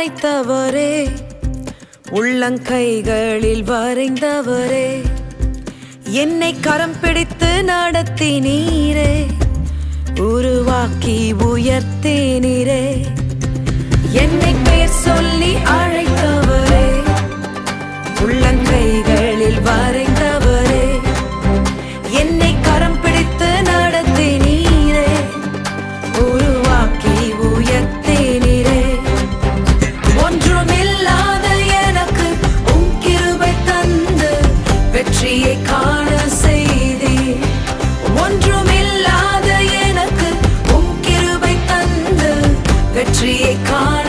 அழைத்தவரே, உள்ளங்கைகளில் வரைந்தவரே, என்னை கரம் பிடித்து நடத்தினீரே, உருவாக்கி உயர்த்தினீரே. என்னை பேர் சொல்லி அழைத்தவரே, உள்ளங்கைகளில் வரைந்தவரே, என்னை கரம் பிடித்து நடத்தினீரே, உருவாக்கி உயர்த்தினீரே. ஒன்றுமில்லாத எனக்கு உம் கிருபை தந்து வெற்றியை காண செய்தீர். ஒன்றுமில்லாத எனக்கு உம் கிருபை தந்து வெற்றியை காண